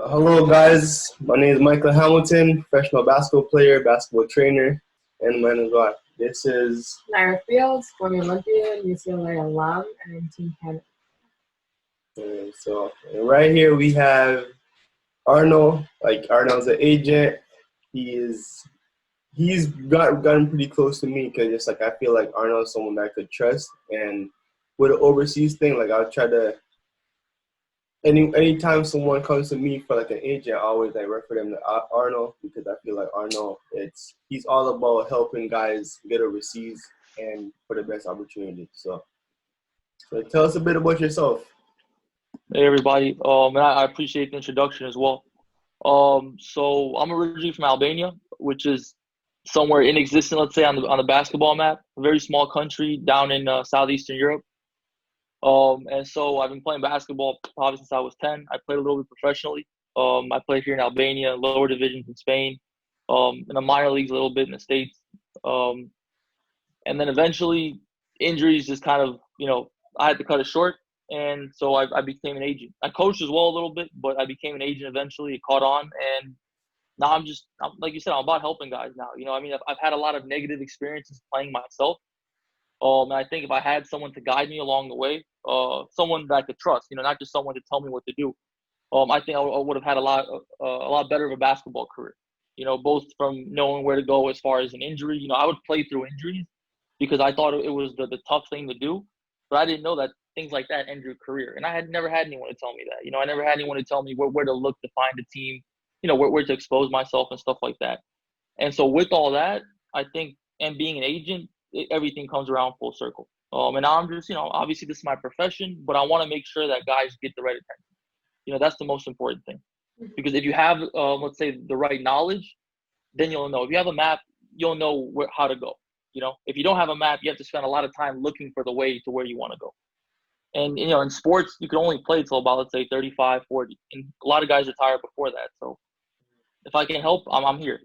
Hello, guys. My name is Michael Hamilton, professional basketball player, basketball trainer, and man as well. This is Naira Fields, former Olympian, UCLA alum, and Team Canada. right here we have Arnold. Like Arnold's an agent. He's gotten pretty close to me because just like I feel like Arnold's someone that I could trust, and with the overseas thing, like I'll try to anytime someone comes to me for like an agent, I always like refer them to Arnold because I feel like Arnold, he's all about helping guys get overseas and for the best opportunity. So tell us a bit about yourself. Hey everybody, and I appreciate the introduction as well. So I'm originally from Albania, which is somewhere inexistent, let's say, on the basketball map. A very small country down in southeastern Europe. And so I've been playing basketball probably since I was 10. I played a little bit professionally. I played here in Albania, lower divisions in Spain, in the minor leagues a little bit in the States. And then eventually injuries just kind of, I had to cut it short. And so I became an agent. I coached as well a little bit, but I became an agent eventually. It caught on. And now I'm like you said, I'm about helping guys now. I've had a lot of negative experiences playing myself. And I think if I had someone to guide me along the way, someone that I could trust, not just someone to tell me what to do, I think I would have had a lot better of a basketball career. Both from knowing where to go as far as an injury. I would play through injuries because I thought it was the tough thing to do, but I didn't know that things like that end your career. And I had never had anyone to tell me that. I never had anyone to tell me where to look to find a team, where to expose myself and stuff like that. And so with all that, I think, and being an agent, everything comes around full circle. And now I'm just, obviously this is my profession, but I want to make sure that guys get the right attention. That's the most important thing. Because if you have, let's say, the right knowledge, then you'll know. If you have a map, you'll know how to go. If you don't have a map, you have to spend a lot of time looking for the way to where you want to go. And, in sports, you can only play till about, let's say, 35, 40. And a lot of guys retire before that. So if I can help, I'm here,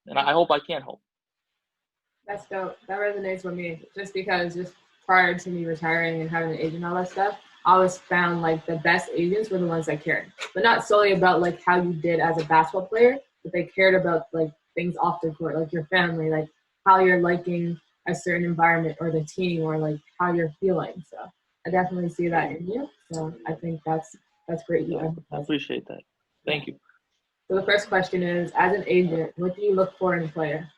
and I hope I can help. That's dope. That resonates with me just because just prior to me retiring and having an agent and all that stuff, I always found like the best agents were the ones that cared. But not solely about like how you did as a basketball player, but they cared about like things off the court, like your family, like how you're liking a certain environment or the team or like how you're feeling. So I definitely see that in you. So I think that's great. I appreciate that. Thank you. So the first question is, as an agent, what do you look for in a player?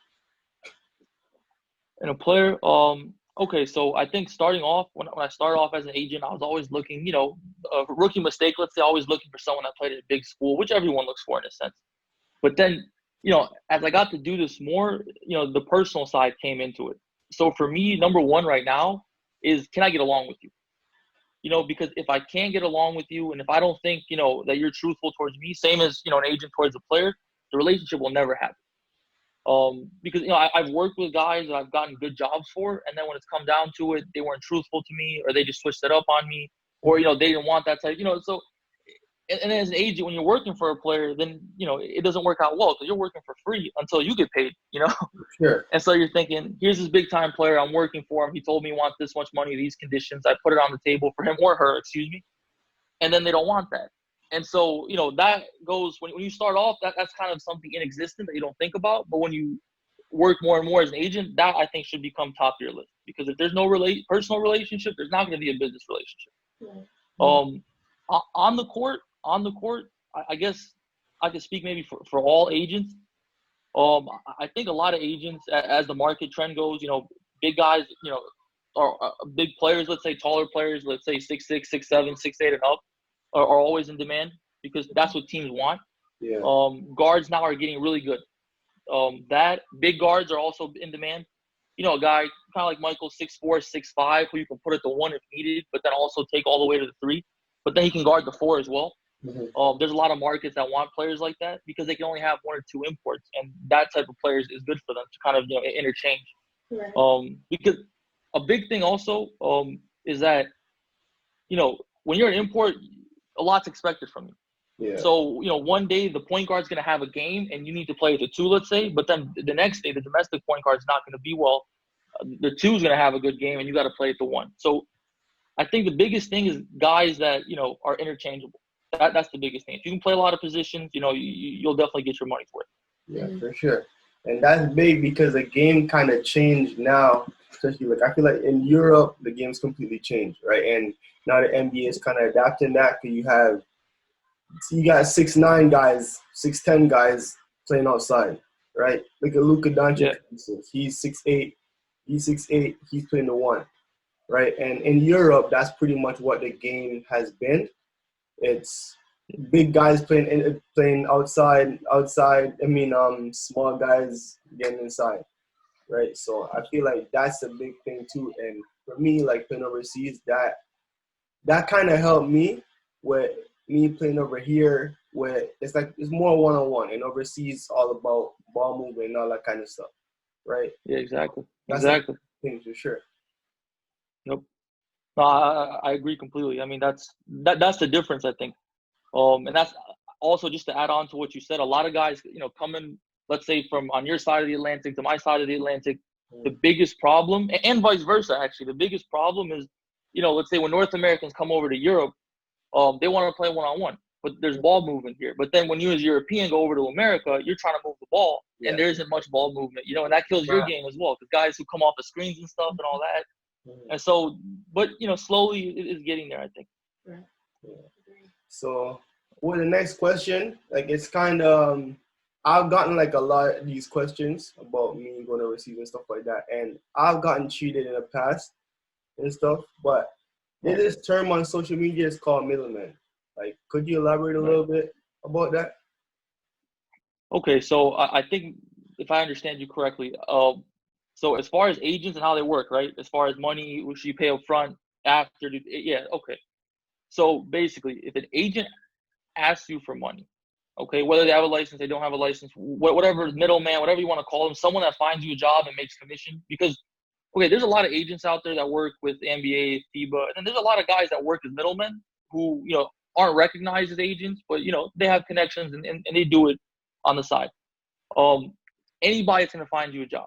In a player, okay, so I think starting off, when I started off as an agent, I was always looking, a rookie mistake, let's say, always looking for someone that played at a big school, which everyone looks for in a sense. But then, as I got to do this more, the personal side came into it. So for me, number one right now is, can I get along with you? Because if I can't get along with you and if I don't think, that you're truthful towards me, same as, an agent towards a player, the relationship will never happen. Because, I've worked with guys that I've gotten good jobs for, and then when it's come down to it, they weren't truthful to me, or they just switched it up on me, or, they didn't want that type, so, and as an agent, when you're working for a player, then, it doesn't work out well because you're working for free until you get paid, Sure. And so you're thinking, here's this big time player I'm working for him. He told me he wants this much money, these conditions. I put it on the table for him or her, excuse me. And then they don't want that. And so, that goes when you start off, that's kind of something inexistent that you don't think about. But when you work more and more as an agent, that I think should become top of your list. Because if there's no personal relationship, there's not going to be a business relationship. Yeah. On the court, I guess I could speak maybe for all agents. I think a lot of agents, as the market trend goes, big guys, or big players, let's say taller players, let's say 6'6", 6'7", 6'8", and up, are always in demand because that's what teams want. Yeah. Guards now are getting really good. That big guards are also in demand. A guy kind of like Michael, 6'4", 6'5", who you can put at the 1 if needed, but then also take all the way to the 3. But then he can guard the 4 as well. Mm-hmm. There's a lot of markets that want players like that because they can only have 1 or 2 imports, and that type of players is good for them to kind of interchange. Right. Because a big thing also is that when you're an import, a lot's expected from you. Yeah. So, one day the point guard's going to have a game and you need to play at the 2, let's say, but then the next day the domestic point guard's not going to be well. The 2 is going to have a good game and you got to play at the 1. So I think the biggest thing is guys that, are interchangeable, That's the biggest thing. If you can play a lot of positions, you'll definitely get your money's worth. Yeah, for sure. And that's big because the game kind of changed now. Especially like I feel like in Europe the game's completely changed, right? And now the NBA is kind of adapting that because you got 6'9" guys, 6'10" guys playing outside, right? Look at Luka Doncic. Yeah. He's 6'8", he's playing the one, right? And in Europe, that's pretty much what the game has been. It's big guys playing outside. Small guys getting inside, right? So I feel like that's a big thing too. And for me, like playing overseas, that kind of helped me with me playing over here, where it's more one-on-one, and overseas all about ball movement and all that kind of stuff, right? Yeah, exactly. That's Exactly. Things for sure. Nope. No, I agree completely. I mean, that's the difference, I think. And that's also just to add on to what you said. A lot of guys, coming, let's say from on your side of the Atlantic to my side of the Atlantic, the biggest problem, and vice versa, actually, the biggest problem is, let's say when North Americans come over to Europe, they want to play one-on-one, but there's ball movement here. But then when you as a European go over to America, you're trying to move the ball, and there isn't much ball movement, and that kills your game as well. Because guys who come off the screens and stuff and all that. And so, but, slowly it's getting there, I think. Yeah. So, for the next question, like it's kind of, I've gotten like a lot of these questions about me going overseas and stuff like that, and I've gotten cheated in the past and stuff, but there's this term on social media is called middleman. Like, could you elaborate a little bit about that? Okay, so I think if I understand you correctly, so as far as agents and how they work, right? As far as money, which you pay up front, after, okay. So basically, if an agent asks you for money, okay, whether they have a license, they don't have a license, whatever, middleman, whatever you want to call them, someone that finds you a job and makes commission, because, okay, there's a lot of agents out there that work with the NBA, FIBA, and then there's a lot of guys that work as middlemen who, aren't recognized as agents, but, they have connections and they do it on the side. Anybody's going to find you a job.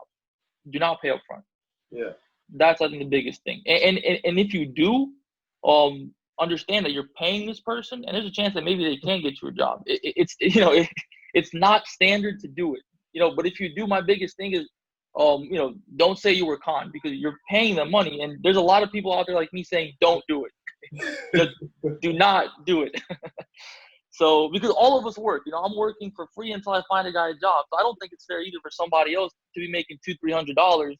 Do not pay up front. Yeah. That's, I think, the biggest thing. And if you do, understand that you're paying this person, and there's a chance that maybe they can get you a job. It's not standard to do it. But if you do, my biggest thing is, don't say you were conned, because you're paying them money, and there's a lot of people out there like me saying, don't do it. Do not do it. So, because all of us work, I'm working for free until I find a guy a job. So I don't think it's fair either for somebody else to be making $200-$300,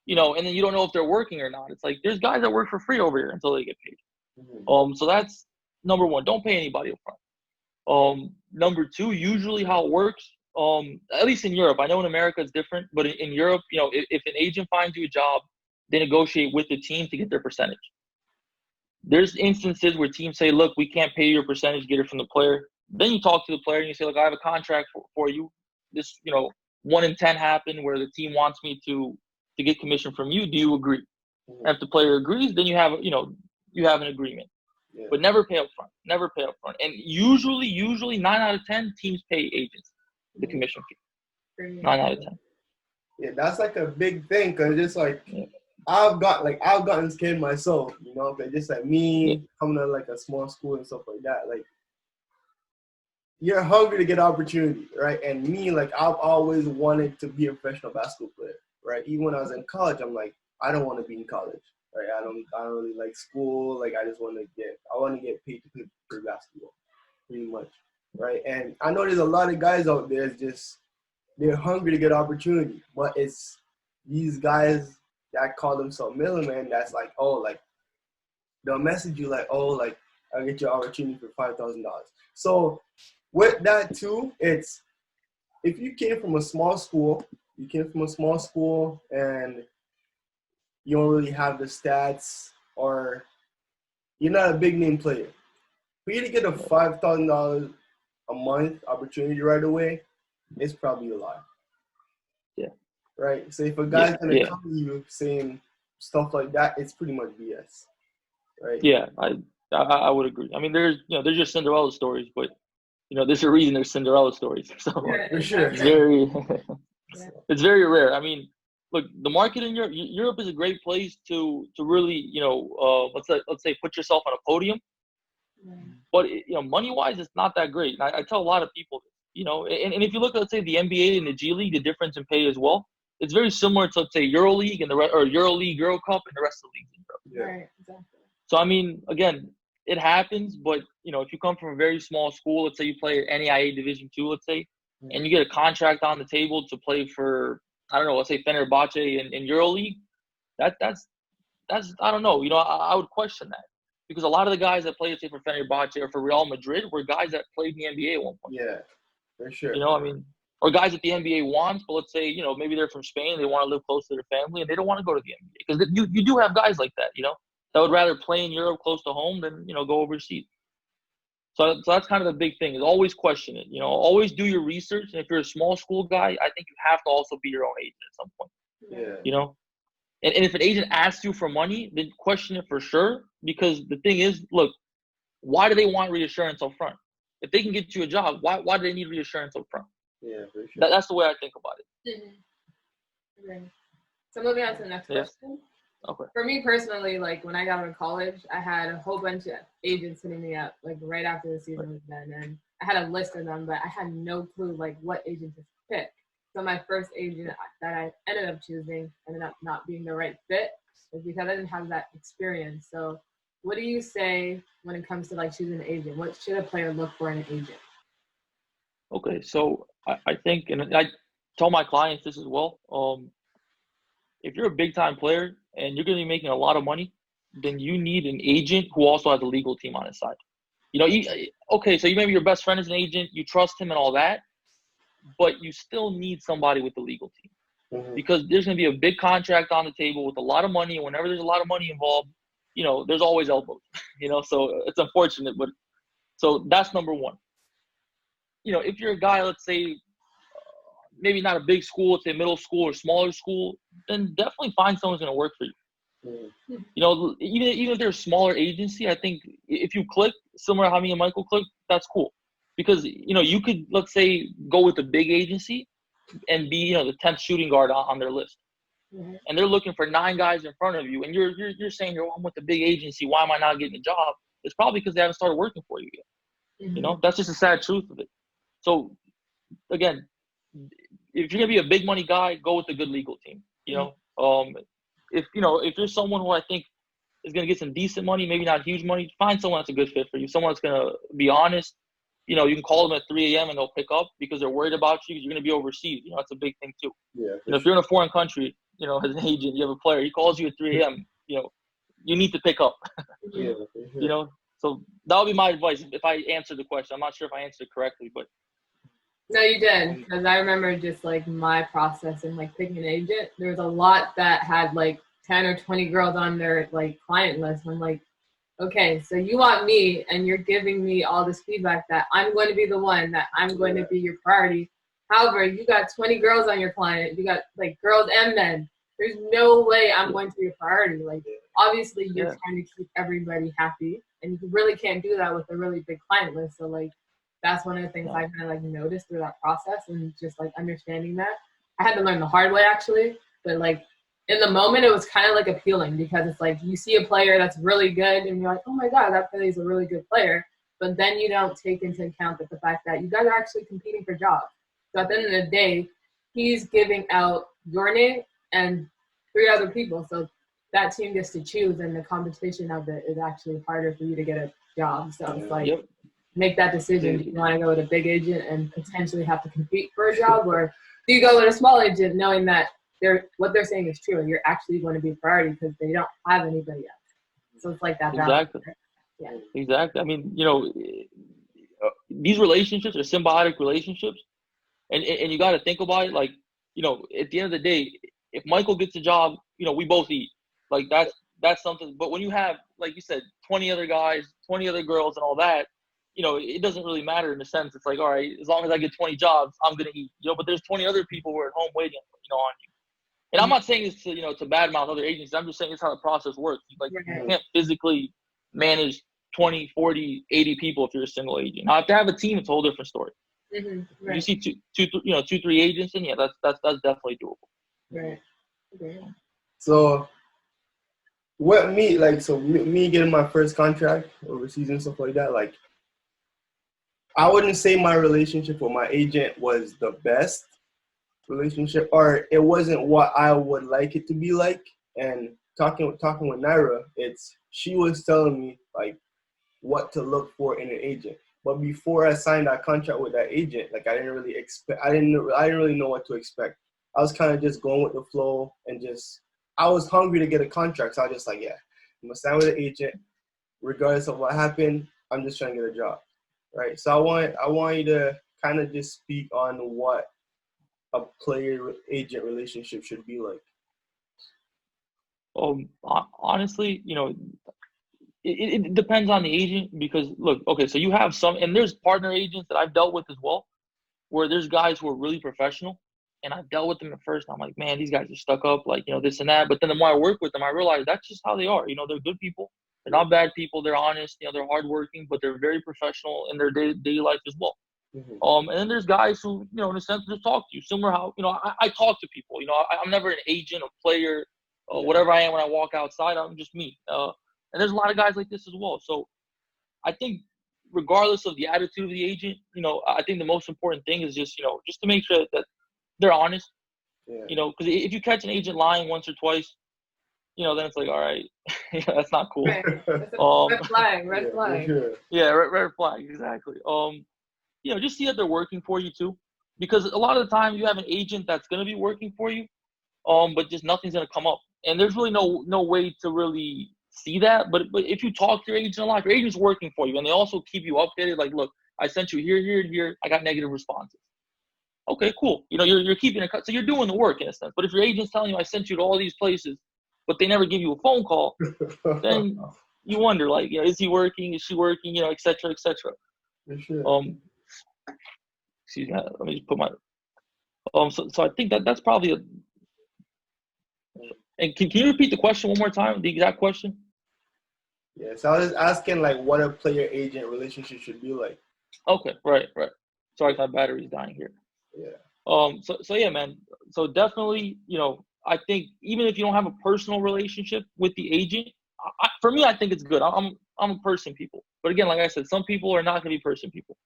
and then you don't know if they're working or not. It's like, there's guys that work for free over here until they get paid. So that's number one. Don't pay anybody up front. Number two, usually how it works, at least in Europe, I know in America it's different, but in Europe, if an agent finds you a job, they negotiate with the team to get their percentage. There's instances where teams say, look, we can't pay your percentage, get it from the player. Then you talk to the player and you say, look, I have a contract for you. This, 1 in 10 happen where the team wants me to get commission from you. Do you agree? And if the player agrees, then you have an agreement. Yeah. But never pay up front. Never pay up front. And usually 9 out of 10 teams pay agents the commission fee. 9 out of 10. Yeah, that's like a big thing, because it's like, I've gotten scared myself, because just like me coming to like a small school and stuff like that, like you're hungry to get opportunity, right? And me, like I've always wanted to be a professional basketball player, right? Even when I was in college, I'm like, I don't want to be in college, right? I don't really like school. Like I want to get paid to play basketball, pretty much, right? And I know there's a lot of guys out there they're hungry to get opportunity, but it's these guys that call themselves middlemen, that's like, they'll message you like, I'll get your opportunity for $5,000. So with that too, it's, if you came from a small school and you don't really have the stats, or you're not a big name player, for you to get a $5,000 a month opportunity right away, it's probably a lie. Right. So if a guy's gonna come to you saying stuff like that, it's pretty much BS. Right. Yeah, I would agree. I mean, there's just Cinderella stories, but there's a reason there's Cinderella stories. So for sure. It's very rare. I mean, look, the market in Europe is a great place to really let's say put yourself on a podium. But money-wise, it's not that great. And I tell a lot of people, and if you look at, let's say, the NBA and the G League, the difference in pay as well, it's very similar to, let's say, EuroLeague and or EuroLeague, Euro Cup, and the rest of the leagues in Europe. Yeah. Right, exactly. So I mean, again, it happens, but if you come from a very small school, let's say you play at NAIA Division II, let's say, and you get a contract on the table to play for, I don't know, let's say Fenerbahce in EuroLeague, that's I don't know, I would question that, because a lot of the guys that played, let's say, for Fenerbahce or for Real Madrid were guys that played in the NBA at one point. Yeah, for sure. I mean, or guys that the NBA wants, but let's say, maybe they're from Spain, they want to live close to their family, and they don't want to go to the NBA, because you do have guys like that, that would rather play in Europe close to home than, go overseas. So that's kind of the big thing, is always question it. Always do your research. And if you're a small school guy, I think you have to also be your own agent at some point. Yeah. And if an agent asks you for money, then question it for sure. Because the thing is, look, why do they want reassurance up front? If they can get you a job, why do they need reassurance up front? Yeah, for sure. That's the way I think about it. Okay. So moving on to the next question. Okay. For me personally, like when I got out of college, I had a whole bunch of agents hitting me up, like right after the season was done, and I had a list of them, but I had no clue like what agent to pick. So my first agent that I ended up choosing ended up not being the right fit, because I didn't have that experience. So what do you say when it comes to like choosing an agent? What should a player look for in an agent? Okay, so I think, and I tell my clients this as well. If you're a big time player and you're going to be making a lot of money, then you need an agent who also has a legal team on his side. Okay, so maybe your best friend is an agent, you trust him and all that, but you still need somebody with the legal team, because there's going to be a big contract on the table with a lot of money, and whenever there's a lot of money involved, there's always elbows, so it's unfortunate, but so that's number one. If you're a guy, let's say, maybe not a big school, let's say middle school or smaller school, then definitely find someone who's going to work for you. Even if they're a smaller agency, I think if you click, similar to how me and Michael click, that's cool. Because, you could, let's say, go with a big agency and be, the 10th shooting guard on their list. And they're looking for 9 guys in front of you. And you're saying, I'm with the big agency, why am I not getting a job? It's probably because they haven't started working for you yet. That's just a sad truth of it. So, again, if you're gonna be a big money guy, go with a good legal team. If you're someone who I think is gonna get some decent money, maybe not huge money, find someone that's a good fit for you. Someone that's gonna be honest. You can call them at 3 a.m. and they'll pick up because they're worried about you. Because you're gonna be overseas. That's a big thing too. Yeah. If you're in a foreign country, as an agent, you have a player, he calls you at 3 a.m. You need to pick up. Yeah. Sure. So that would be my advice if I answered the question. I'm not sure if I answered it correctly, but. No, you did, because I remember just like my process and like picking an agent. There was a lot that had like 10 or 20 girls on their like client list. I'm like, okay, so you want me and you're giving me all this feedback that I'm going to be the one, that I'm going to be your priority. However, you got 20 girls on your client. You got like girls and men. There's no way I'm going to be your priority. Like, obviously you're trying to keep everybody happy, and you really can't do that with a really big client list. So like, that's one of the things I kind of like noticed through that process, and just like understanding that. I had to learn the hard way actually, but like in the moment it was kind of like appealing, because it's like you see a player that's really good and you're like, oh my God, that player is a really good player. But then you don't take into account that the fact that you guys are actually competing for jobs. So at the end of the day, he's giving out your name and 3 other people. So that team gets to choose, and the competition of it is actually harder for you to get a job. So it's like, make that decision. Do you want to go with a big agent and potentially have to compete for a job, or do you go with a small agent knowing that what they're saying is true and you're actually going to be a priority because they don't have anybody else? So it's like that balance. Exactly. Yeah. Exactly. I mean, these relationships are symbiotic relationships, and you got to think about it. Like, at the end of the day, if Michael gets a job, we both eat. Like that's something. But when you have, like you said, 20 other guys, 20 other girls, and all that, it doesn't really matter in a sense. It's like, all right, as long as I get 20 jobs, I'm going to eat, but there's 20 other people who are at home waiting, on you. And I'm not saying this to, to badmouth other agencies. I'm just saying it's how the process works. Like, you can't physically manage 20, 40, 80 people if you're a single agent. Now, if they have a team, it's a whole different story. Mm-hmm. Right. You see 2, 3 agents, and that's definitely doable. Right. Okay. So what me like so me getting my first contract overseas and stuff like that, like I wouldn't say my relationship with my agent was the best relationship, or it wasn't what I would like it to be like. And talking with Naira, she was telling me like what to look for in an agent. But before I signed that contract with that agent, like I didn't really know what to expect. I was kind of just going with the flow and I was hungry to get a contract. So I was just like, yeah, I'm gonna sign with an agent, regardless of what happened. I'm just trying to get a job, right? So I want you to kind of just speak on what a player agent relationship should be like. Honestly, it depends on the agent because look, okay, so you have some, and there's partner agents that I've dealt with as well, where there's guys who are really professional, and I've dealt with them at first. And I'm like, man, these guys are stuck up, like this and that. But then the more I work with them, I realize that's just how they are. They're good people. They're not bad people. They're honest. They're hardworking, but they're very professional in their daily life as well. Mm-hmm. And then there's guys who, in a sense, just talk to you. Similar how, I talk to people. I'm never an agent, a player, whatever I am when I walk outside. I'm just me. And there's a lot of guys like this as well. So I think regardless of the attitude of the agent, I think the most important thing is just to make sure that they're honest. Yeah. Because if you catch an agent lying once or twice, then it's like, all right, that's not cool. Right. Red flag. Sure. Yeah, red flag, exactly. Just see that they're working for you too, because a lot of the time you have an agent that's gonna be working for you, but just nothing's gonna come up, and there's really no way to really see that. But if you talk to your agent a lot, your agent's working for you, and they also keep you updated. Like, look, I sent you here, and here. I got negative responses. Okay, cool. You're keeping it, so you're doing the work in a sense. But if your agent's telling you I sent you to all these places, but they never give you a phone call, then you wonder, like, is he working? Is she working? Et cetera, et cetera. For sure. Excuse me. Let me just put my. So I think that's probably a. And can you repeat the question one more time? The exact question? Yeah. So I was just asking like what a player-agent relationship should be like. Okay. Right. Sorry, my battery's dying here. Yeah. So yeah, man. So definitely, I think even if you don't have a personal relationship with the agent, for me, I think it's good. I'm a person people. But again, like I said, some people are not going to be person people.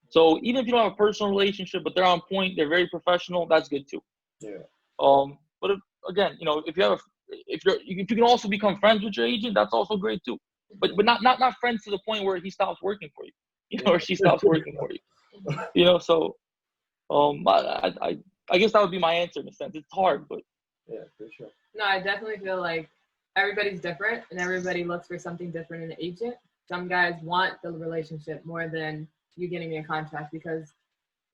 So even if you don't have a personal relationship, but they're on point, they're very professional, that's good too. Yeah. But again, if you can also become friends with your agent, that's also great too. But not friends to the point where he stops working for you, or she stops working for you. So I guess that would be my answer in a sense. It's hard, but yeah, for sure. No, I definitely feel like everybody's different and everybody looks for something different in an agent. Some guys want the relationship more than you getting me a contract because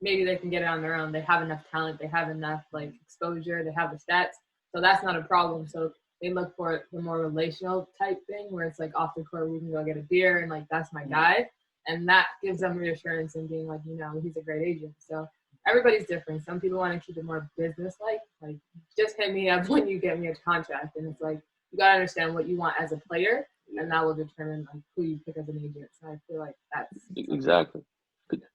maybe they can get it on their own. They have enough talent. They have enough like exposure. They have the stats. So that's not a problem. So they look for the more relational type thing where it's like off the court, we can go get a beer and like, that's my guy. And that gives them reassurance and being like, he's a great agent. So everybody's different. Some people want to keep it more business-like. Like, just hit me up when you get me a contract. And it's like, you got to understand what you want as a player, and that will determine like who you pick as an agent. So I feel like that's exactly.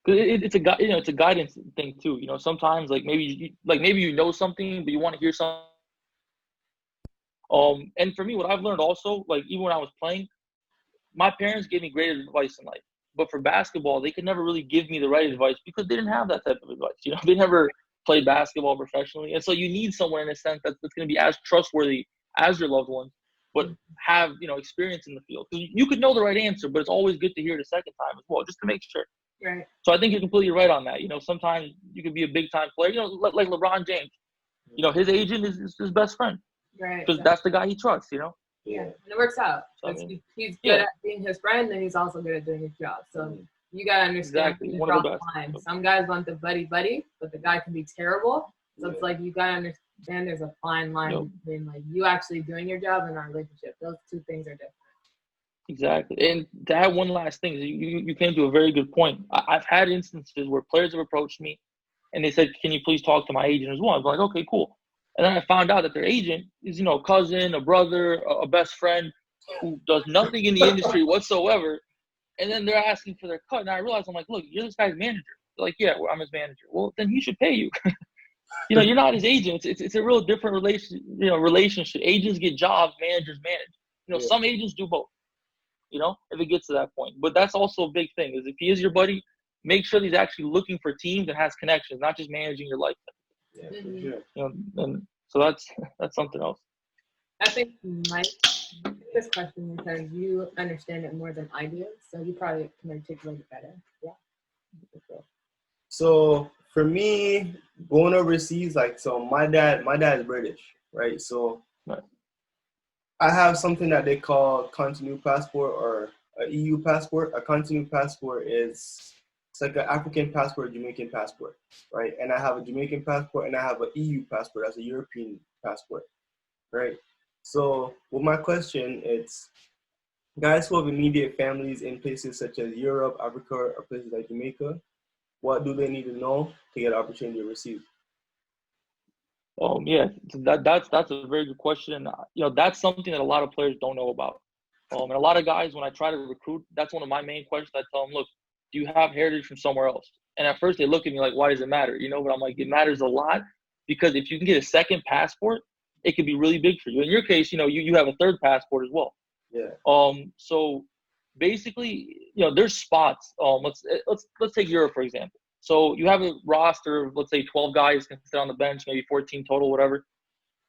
It's a guidance thing too. Sometimes like maybe you know something, but you want to hear something. And for me, what I've learned also, like even when I was playing, my parents gave me great advice in life. But for basketball, they could never really give me the right advice because they didn't have that type of advice. They never played basketball professionally. And so you need someone in a sense that's going to be as trustworthy as your loved one, but have, experience in the field. Because you could know the right answer, but it's always good to hear it a second time as well, just to make sure. Right. So I think you're completely right on that. Sometimes you could be a big-time player. Like LeBron James. His agent is his best friend. Right. Because that's the guy he trusts, Yeah, and it works out. So, he's good at being his friend, and he's also good at doing his job. So you gotta understand exactly. the line. Some guys want the buddy, but the guy can be terrible. So it's like you gotta understand there's a fine line between like you actually doing your job and our relationship. Those two things are different. Exactly. And to add one last thing, you came to a very good point. I've had instances where players have approached me, and they said, "Can you please talk to my agent as well?" I was like, "Okay, cool." And then I found out that their agent is, a cousin, a brother, a best friend who does nothing in the industry whatsoever. And then they're asking for their cut. And I realized, I'm like, look, you're this guy's manager. They're like, yeah, well, I'm his manager. Well, then he should pay you. You're not his agent. It's a real different relationship. Agents get jobs, managers manage. You know, Yeah. some agents do both. You know, if it gets to that point. But that's also a big thing. Is if he is your buddy, make sure he's actually looking for teams and has connections, not just managing your life. Yeah, for Mhm. sure. You know, and so that's something else. I think Mike, this question because you understand it more than I do, so you probably can articulate it better. Yeah. So for me, going overseas, like, so my dad is British, right? So Right. I have something that they call continue passport or a EU passport. A continue passport is it's like an African passport, Jamaican passport, right? And I have a Jamaican passport and I have an EU passport as a European passport, right? So with my question, it's guys who have immediate families in places such as Europe, Africa, or places like Jamaica, what do they need to know to get an opportunity to receive? Yeah, so that's a very good question. And you know, that's something that a lot of players don't know about. And a lot of guys, when I try to recruit, that's one of my main questions. I tell them, look, do you have heritage from somewhere else? And at first they look at me like, why does it matter? You know, but I'm like, it matters a lot because if you can get a second passport, it could be really big for you. In your case, you know, you have a third passport as well. Yeah. So basically, you know, there's spots. Let's take Europe for example. So you have a roster of let's say 12 guys can sit on the bench, maybe 14 total, whatever.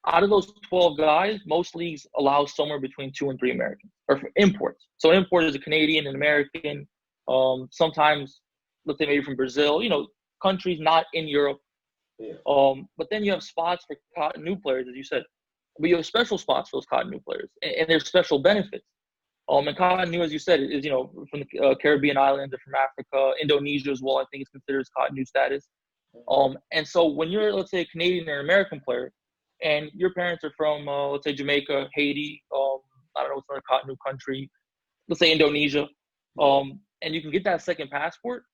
Out of those 12 guys, most leagues allow somewhere between 2 and 3 Americans or for imports. So import is a Canadian, an American, sometimes let's say maybe from Brazil. You know, countries not in Europe. Yeah. But then you have spots for Cotonou players, as you said. But you have special spots for those Cotonou players, and there's special benefits. And Cotonou, as you said, is you know from the Caribbean islands or from Africa, Indonesia as well. I think it's considered as Cotonou status. And so when you're let's say a Canadian or American player, and your parents are from let's say Jamaica, Haiti, I don't know what's another Cotonou country, let's say Indonesia, and you can get that second passport,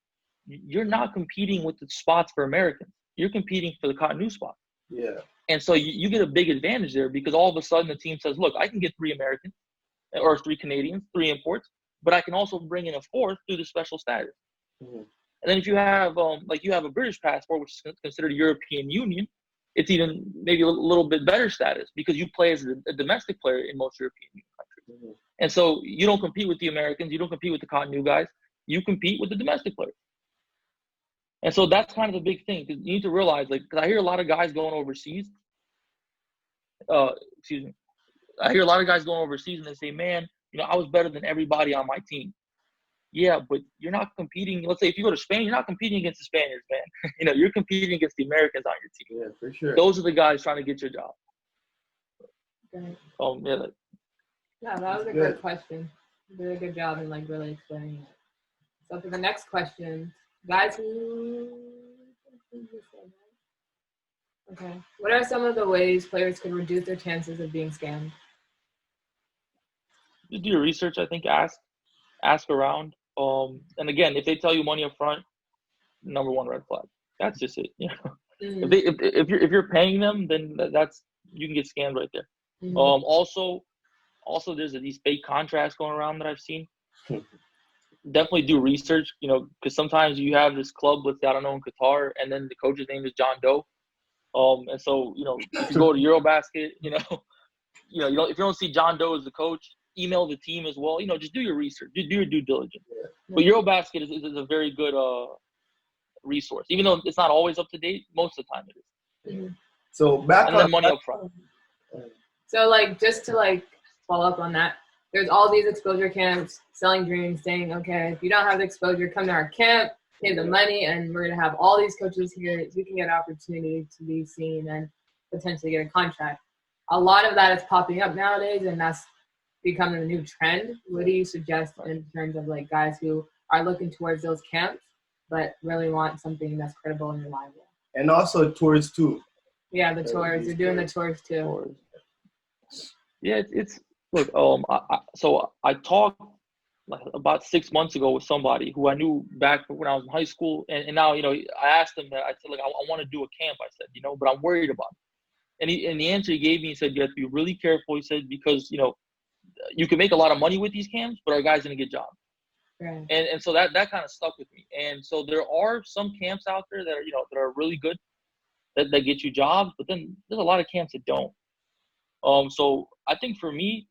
you're not competing with the spots for Americans. You're competing for the Cotonou spot. Yeah. And so you get a big advantage there because all of a sudden the team says, look, I can get 3 Americans or 3 Canadians, 3 imports, but I can also bring in a 4th through the special status. Mm-hmm. And then if you have like you have a British passport, which is considered a European Union, it's even maybe a little bit better status because you play as a domestic player in most European Union countries. Mm-hmm. And so you don't compete with the Americans, you don't compete with the Cotonou guys, you compete with the domestic players. And so that's kind of the big thing because you need to realize, like, because I hear a lot of guys going overseas. Excuse me. I hear a lot of guys going overseas and they say, man, you know, I was better than everybody on my team. Yeah, but you're not competing. Let's say if you go to Spain, you're not competing against the Spaniards, man. You know, you're competing against the Americans on your team. Yeah, for sure. Those are the guys trying to get your job. Okay. Yeah. Yeah, that was a good question. You did a good job in like really explaining it. So for the next question, guys who okay. What are some of the ways players can reduce their chances of being scammed? Just do your research, I think, ask around. And again, if they tell you money up front, number one red flag. That's just it. You know? Mm-hmm. If you're paying them, then that's you can get scammed right there. Mm-hmm. Also there's these fake contracts going around that I've seen. Definitely do research, you know, because sometimes you have this club with I don't know in Qatar, and then the coach's name is John Doe. And so you know if you go to Eurobasket, you know if you don't see John Doe as the coach, email the team as well. You know, just do your research, do your due diligence. Yeah. But Eurobasket is a very good resource, even though it's not always up to date. Most of the time it is. Mm-hmm. So back and on then money up front. So like just to like follow up on that, there's all these exposure camps selling dreams, saying, okay, if you don't have the exposure, come to our camp, pay the money, and we're gonna have all these coaches here. So you can get an opportunity to be seen and potentially get a contract. A lot of that is popping up nowadays, and that's becoming a new trend. What do you suggest in terms of like guys who are looking towards those camps but really want something that's credible and reliable? And also tours too. Yeah, the tours. You're doing the tours too. Yeah, it's look. So I talked like about 6 months ago with somebody who I knew back when I was in high school, and now you know I asked him that I said like I want to do a camp. I said but I'm worried about it. And the answer he gave me, he said you have to be really careful. He said because you can make a lot of money with these camps, but our guys gonna get jobs. Right. And so that kind of stuck with me. And so there are some camps out there that are that are really good that get you jobs, but then there's a lot of camps that don't. So I think for me,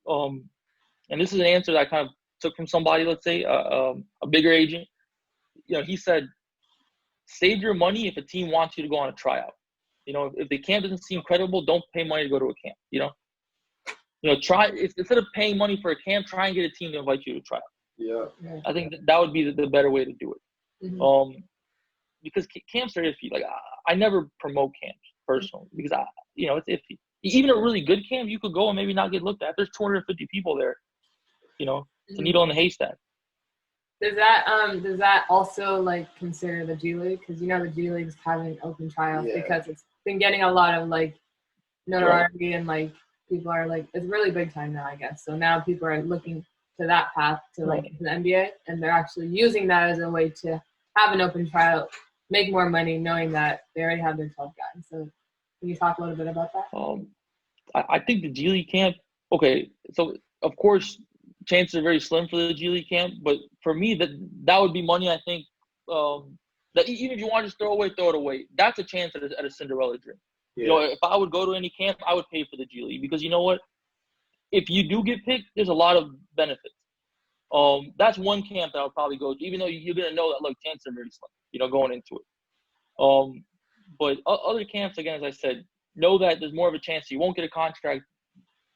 and this is an answer that I kind of took from somebody, let's say, a bigger agent. He said, save your money if a team wants you to go on a tryout. If the camp doesn't seem credible, don't pay money to go to a camp. Instead of paying money for a camp, try and get a team to invite you to try out. Yeah. I think that would be the better way to do it. Mm-hmm. Because camps are iffy. Like I never promote camps personally because it's iffy. Even a really good camp, you could go and maybe not get looked at. There's 250 people there. It's a needle in the haystack. Does that also like consider the G League? Because the G League's having open tryouts because it's been getting a lot of like notoriety and like people are like, it's really big time now, I guess. So now people are looking to that path to like the NBA, and they're actually using that as a way to have an open tryout, make more money, knowing that they already have their 12 guys. So can you talk a little bit about that? I think the G League camp. Okay, so of course chances are very slim for the G League camp, but for me that would be money. I think that even if you want to just throw it away. That's a chance at a Cinderella dream. Yeah. If I would go to any camp, I would pay for the G League because you know what? If you do get picked, there's a lot of benefits. That's one camp that I'll probably go to, even though you're gonna know that chances are very slim, going into it. But other camps, again, as I said, know that there's more of a chance you won't get a contract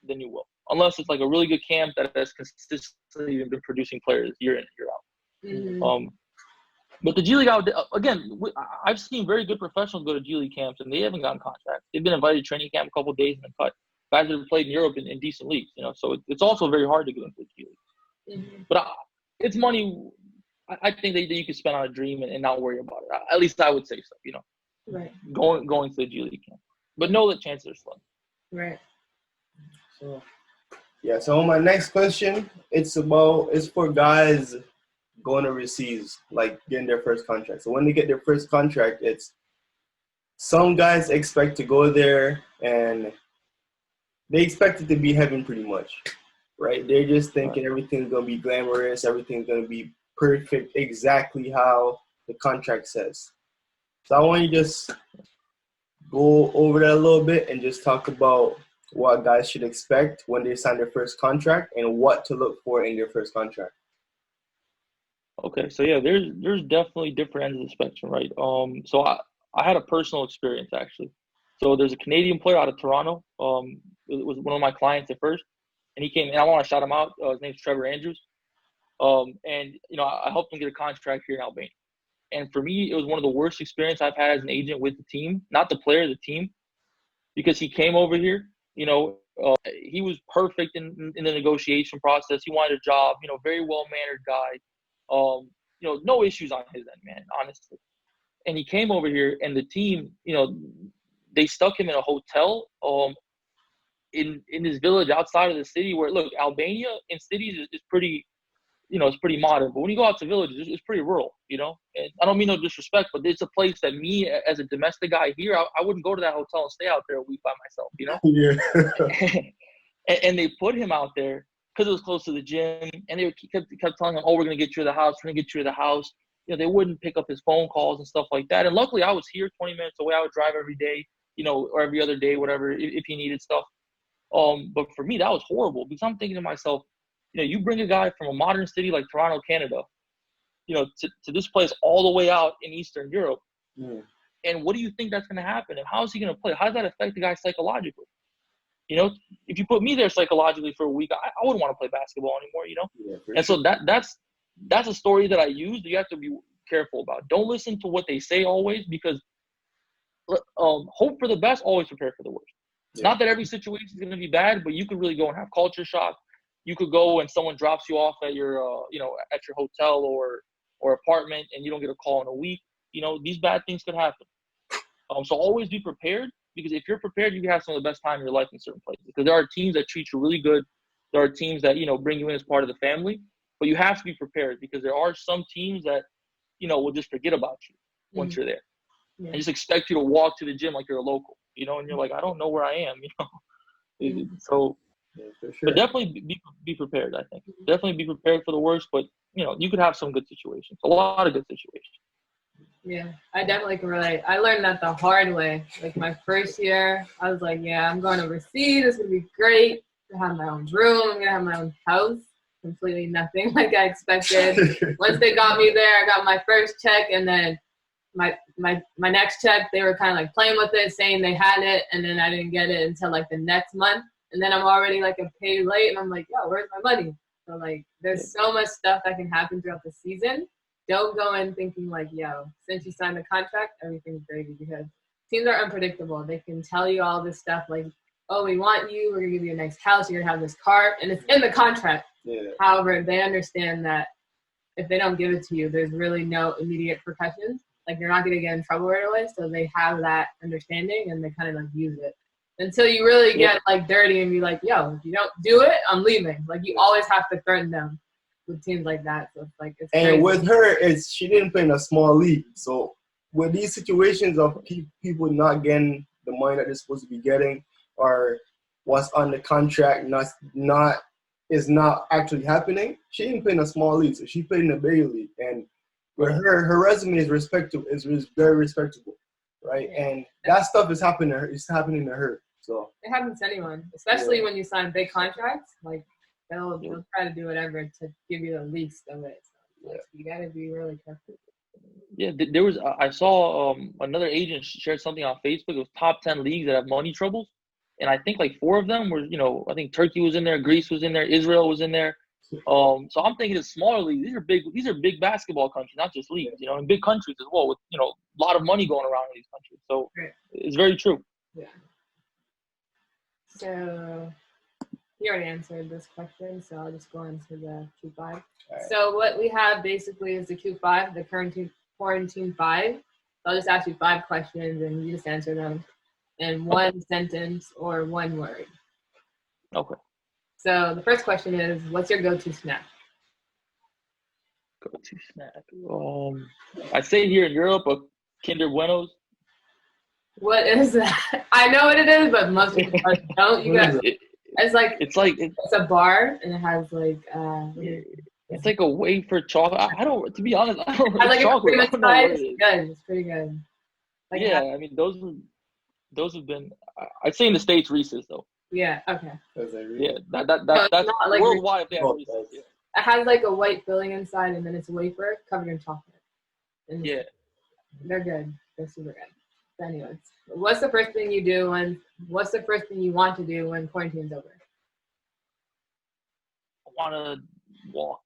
than you will, unless it's like a really good camp that has consistently been producing players year in and year out. Mm-hmm. But the G League, I've seen very good professionals go to G League camps and they haven't gotten contracts. They've been invited to training camp a couple of days and then cut. Guys that have played in Europe in decent leagues, so it's also very hard to get into the G League. Mm-hmm. But it's money. I think that you could spend on a dream and not worry about it. At least I would say so. Right. Going to the G League camp, but know that chances are slim. Right. So my next question, it's for guys going overseas, like getting their first contract. So when they get their first contract, it's some guys expect to go there and they expect it to be heaven pretty much, right? They're just thinking everything's going to be glamorous, everything's going to be perfect, exactly how the contract says. So I want you to just go over that a little bit and just talk about what guys should expect when they sign their first contract and what to look for in their first contract. Okay, so yeah, there's definitely different ends of the spectrum, right? So I had a personal experience actually. So there's a Canadian player out of Toronto. It was one of my clients at first, and he came, and I want to shout him out. His name's Trevor Andrews. And I helped him get a contract here in Albania. And for me, it was one of the worst experiences I've had as an agent with the team, not the player, the team, because he came over here. He was perfect in the negotiation process. He wanted a job. Very well-mannered guy. No issues on his end, man, honestly. And he came over here, and the team, they stuck him in a hotel in this village outside of the city where, look, Albania in cities is pretty, it's pretty modern. But when you go out to villages, it's pretty rural, And I don't mean no disrespect, but it's a place that me, as a domestic guy here, I wouldn't go to that hotel and stay out there a week by myself, Yeah. and they put him out there because it was close to the gym, and they kept telling him, "Oh, we're gonna get you to the house. We're gonna get you to the house." They wouldn't pick up his phone calls and stuff like that. And luckily, I was here 20 minutes away. I would drive every day, or every other day, whatever, if he needed stuff. But for me, that was horrible because I'm thinking to myself, you bring a guy from a modern city like Toronto, Canada, to this place all the way out in Eastern Europe. Mm. And what do you think that's going to happen? And how is he going to play? How does that affect the guy psychologically? If you put me there psychologically for a week, I wouldn't want to play basketball anymore, Yeah, and sure. So that's a story that I use that you have to be careful about. Don't listen to what they say always, because hope for the best, always prepare for the worst. Yeah. Not that every situation is going to be bad, but you could really go and have culture shock. You could go and someone drops you off at your, at your hotel or apartment, and you don't get a call in a week. These bad things could happen. So always be prepared, because if you're prepared, you can have some of the best time in your life in certain places. Because there are teams that treat you really good. There are teams that, bring you in as part of the family. But you have to be prepared, because there are some teams that, will just forget about you once you're there. Yeah. And just expect you to walk to the gym like you're a local, and you're like, I don't know where I am, So, yeah, for sure. But definitely be prepared, I think. Definitely be prepared for the worst, but, you could have some good situations, a lot of good situations. Yeah, I definitely can relate. I learned that the hard way. Like my first year, I was like, yeah, I'm going overseas. This is going to be great. gonna have my own room. I'm gonna have my own house. Completely nothing like I expected. Once they got me there, I got my first check, and then my next check, they were kind of like playing with it, saying they had it, and then I didn't get it until like the next month, and then I'm already like a pay late, and I'm like, yo, where's my money? So like, there's so much stuff that can happen throughout the season. Don't go in thinking like, yo, since you signed the contract, everything's gravy, because teams are unpredictable. They can tell you all this stuff like, oh, we want you, we're gonna give you a nice house, you're gonna have this car, and it's in the contract. Yeah. However, they understand that if they don't give it to you, there's really no immediate repercussions. Like, you're not going to get in trouble right away. So they have that understanding, and they kind of like use it until you really get like dirty and be like, yo, if you don't do it, I'm leaving. Like, you always have to threaten them with teams like that. So it's like, it's crazy. And with her, she didn't play in a small league. So with these situations of people not getting the money that they're supposed to be getting, or what's on the contract is not actually happening, she didn't play in a small league. So she played in a big league. And with her resume is very respectable, right? And that stuff is happening to her. It's happening to her. So it happens to anyone, especially when you sign big contracts. Like, they'll try to do whatever to give you the least of it. So, like, you got to be really careful. Yeah, there was. I saw another agent shared something on Facebook. It was top 10 leagues that have money troubles, and I think like 4 of them were. I think Turkey was in there, Greece was in there, Israel was in there. So I'm thinking the smaller leagues. These are big basketball countries, not just leagues. And big countries as well, with a lot of money going around in these countries. So it's very true. Yeah. So you already answered this question, so I'll just go into the Q5. Right. So what we have basically is the Q5, the quarantine 5. So I'll just ask you 5 questions, and you just answer them in one sentence or one word. Okay. So the first question is, what's your go-to snack? Go-to snack. I say here in Europe, Kinder Buenos. What is that? I know what it is, but most people don't. It's a bar, and it has like it's like a wafer chocolate. I don't. To be honest, I don't like chocolate. It's good. It's pretty good. Like, yeah, I mean those have been. I'd say in the States, Reese's though. Yeah. Okay. Yeah, that's not like worldwide. They have Reese's. Yeah. It has like a white filling inside, and then it's a wafer covered in chocolate. And they're good. They're super good. So anyways, what's the first thing you want to do when quarantine's over? I want to walk.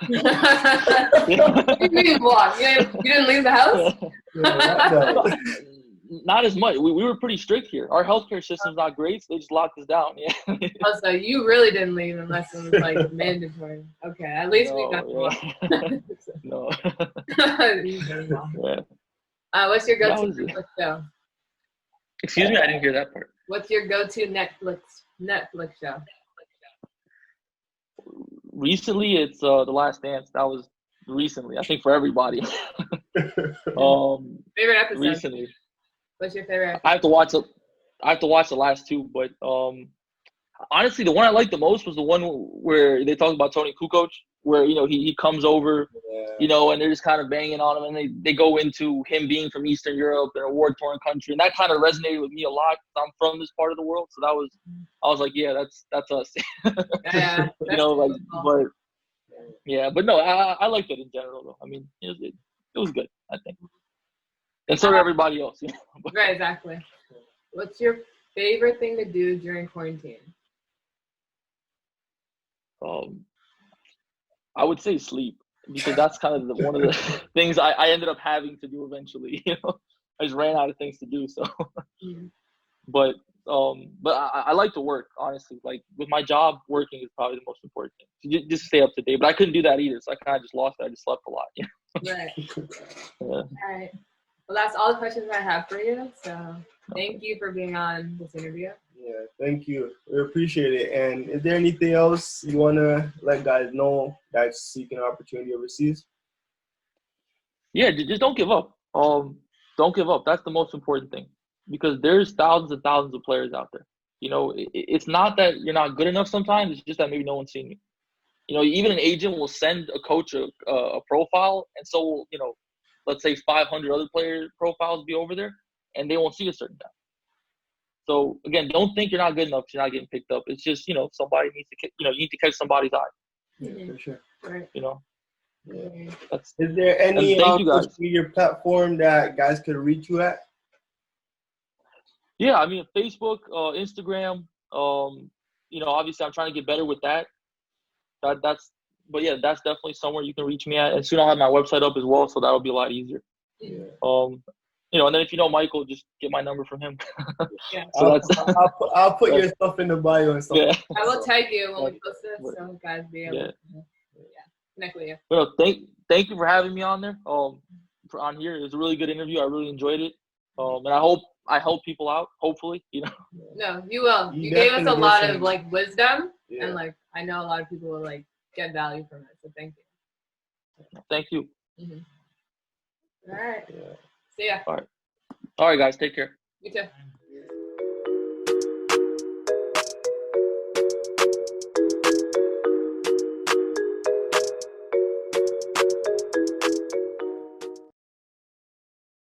What do you mean walk? You didn't leave the house? Not as much. We were pretty strict here. Our healthcare system's not great, so they just locked us down. Yeah. Oh, so you really didn't leave unless it was like mandatory. Okay, at least we got to No. What's your go-to Netflix show? Excuse me, I didn't hear that part. What's your go-to Netflix show? Recently, it's The Last Dance. That was recently, I think, for everybody. Favorite episode? Recently. What's your favorite episode? I have to watch the last 2, but honestly, the one I liked the most was the one where they talked about Tony Kukoc, where he comes over, and they're just kind of banging on him, and they go into him being from Eastern Europe and a war-torn country, and that kind of resonated with me a lot because I'm from this part of the world. So I was like, yeah, that's us. Yeah, but no, I liked it in general though. I mean, it was good, I think. And so did everybody else. Right, exactly. What's your favorite thing to do during quarantine? I would say sleep, because that's kind of one of the things I ended up having to do eventually. I just ran out of things to do. So, but I like to work, honestly. Like with my job, working is probably the most important thing. Just stay up to date. But I couldn't do that either, so I kind of just lost it. I just slept a lot. Right. Yeah. All right. Well, that's all the questions I have for you. So thank you for being on this interview. Yeah, thank you. We appreciate it. And is there anything else you want to let guys know that's seeking an opportunity overseas? Yeah, just don't give up. Don't give up. That's the most important thing, because there's thousands and thousands of players out there. It's not that you're not good enough sometimes. It's just that maybe no one's seen you. Even an agent will send a coach a profile, and so will, let's say 500 other player profiles be over there, and they won't see a certain guy. So again, don't think you're not good enough if you're not getting picked up. It's just, somebody needs to, you need to catch somebody's eye. Yeah, for sure. Right. Yeah. That's. Is there any thank you, guys. social media platform that guys could reach you at? Yeah, I mean, Facebook, Instagram. Obviously, I'm trying to get better with that. But yeah, that's definitely somewhere you can reach me at. And soon I'll have my website up as well, so that'll be a lot easier. Yeah. And then if you know Michael, just get my number from him. Yeah. So I'll put your stuff in the bio and stuff. Yeah. I will tag you when we post it, so guys be able to connect with you. Well, thank you for having me on there. On here, it was a really good interview. I really enjoyed it. And I help people out. Hopefully, No, you will. You gave us a lot of wisdom, and I know a lot of people will get value from it. So thank you. Thank you. Mm-hmm. All right. See ya. All right, guys. Take care. You too.